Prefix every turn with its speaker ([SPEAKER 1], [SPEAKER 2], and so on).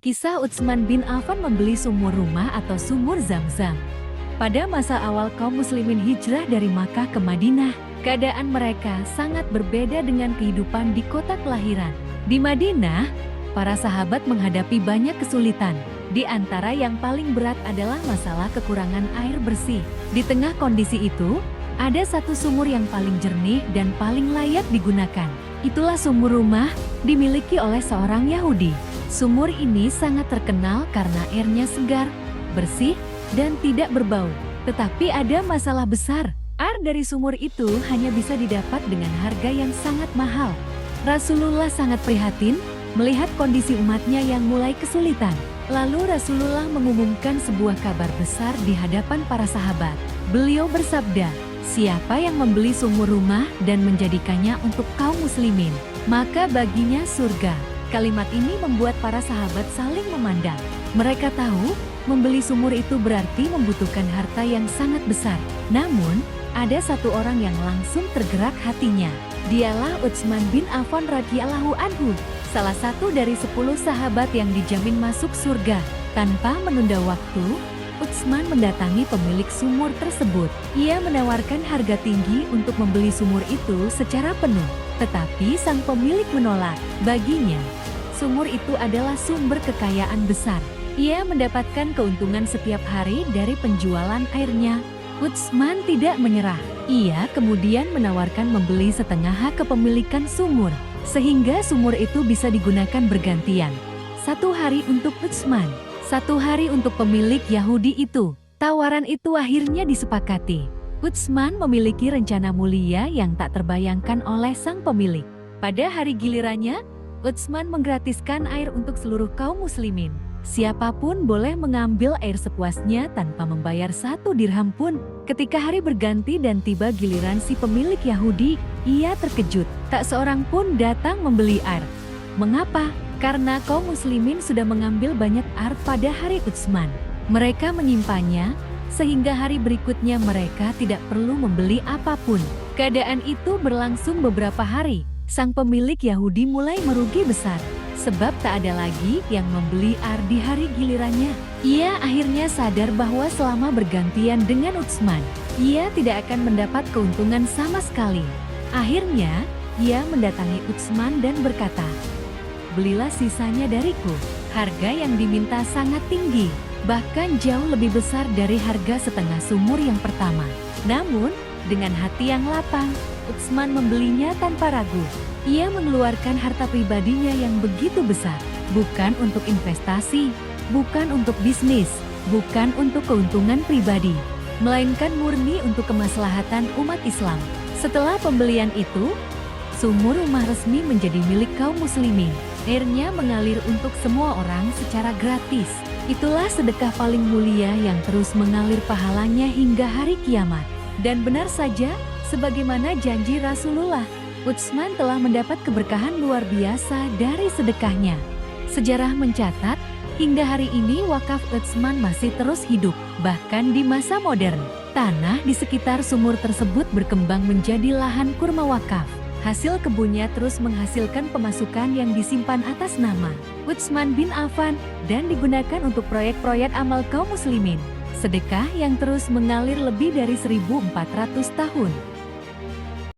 [SPEAKER 1] Kisah Utsman bin Affan membeli sumur rumah atau sumur Zam-Zam. Pada masa awal kaum muslimin hijrah dari Makkah ke Madinah, keadaan mereka sangat berbeda dengan kehidupan di kota kelahiran. Di Madinah, para sahabat menghadapi banyak kesulitan. Di antara yang paling berat adalah masalah kekurangan air bersih. Di tengah kondisi itu, ada satu sumur yang paling jernih dan paling layak digunakan. Itulah sumur rumah, dimiliki oleh seorang Yahudi. Sumur ini sangat terkenal karena airnya segar, bersih, dan tidak berbau. Tetapi ada masalah besar. Air dari sumur itu hanya bisa didapat dengan harga yang sangat mahal. Rasulullah sangat prihatin melihat kondisi umatnya yang mulai kesulitan. Lalu Rasulullah mengumumkan sebuah kabar besar di hadapan para sahabat. Beliau bersabda, "Siapa yang membeli sumur rumah dan menjadikannya untuk kaum muslimin, maka baginya surga." Kalimat ini membuat para sahabat saling memandang. Mereka tahu, membeli sumur itu berarti membutuhkan harta yang sangat besar. Namun, ada satu orang yang langsung tergerak hatinya. Dialah Utsman bin Affan radhiyallahu anhu, salah satu dari 10 sahabat yang dijamin masuk surga. Tanpa menunda waktu, Utsman mendatangi pemilik sumur tersebut. Ia menawarkan harga tinggi untuk membeli sumur itu secara penuh. Tetapi sang pemilik menolak. Baginya, sumur itu adalah sumber kekayaan besar. Ia mendapatkan keuntungan setiap hari dari penjualan airnya. Utsman tidak menyerah. Ia kemudian menawarkan membeli setengah hak kepemilikan sumur, sehingga sumur itu bisa digunakan bergantian. 1 hari untuk Utsman, 1 hari untuk pemilik Yahudi itu. Tawaran itu akhirnya disepakati. Utsman memiliki rencana mulia yang tak terbayangkan oleh sang pemilik. Pada hari gilirannya, Utsman menggratiskan air untuk seluruh kaum muslimin. Siapapun boleh mengambil air sepuasnya tanpa membayar 1 dirham pun. Ketika hari berganti dan tiba giliran si pemilik Yahudi, ia terkejut. Tak seorang pun datang membeli air. Mengapa? Karena kaum muslimin sudah mengambil banyak air pada hari Utsman. Mereka menyimpannya, sehingga hari berikutnya mereka tidak perlu membeli apapun. Keadaan itu berlangsung beberapa hari. Sang pemilik Yahudi mulai merugi besar, sebab tak ada lagi yang membeli air di hari gilirannya. Ia akhirnya sadar bahwa selama bergantian dengan Utsman, ia tidak akan mendapat keuntungan sama sekali. Akhirnya, ia mendatangi Utsman dan berkata, "Belilah sisanya dariku." Harga yang diminta sangat tinggi, bahkan jauh lebih besar dari harga setengah sumur yang pertama. Namun, dengan hati yang lapang, Utsman membelinya tanpa ragu. Ia mengeluarkan harta pribadinya yang begitu besar, bukan untuk investasi, bukan untuk bisnis, bukan untuk keuntungan pribadi, melainkan murni untuk kemaslahatan umat Islam. Setelah pembelian itu, sumur rumah resmi menjadi milik kaum muslimin. Airnya mengalir untuk semua orang secara gratis. Itulah sedekah paling mulia yang terus mengalir pahalanya hingga hari kiamat. Dan benar saja, sebagaimana janji Rasulullah, Utsman telah mendapat keberkahan luar biasa dari sedekahnya. Sejarah mencatat, hingga hari ini wakaf Utsman masih terus hidup. Bahkan di masa modern, tanah di sekitar sumur tersebut berkembang menjadi lahan kurma wakaf. Hasil kebunnya terus menghasilkan pemasukan yang disimpan atas nama Utsman bin Affan dan digunakan untuk proyek-proyek amal kaum muslimin. Sedekah yang terus mengalir lebih dari 1400 tahun.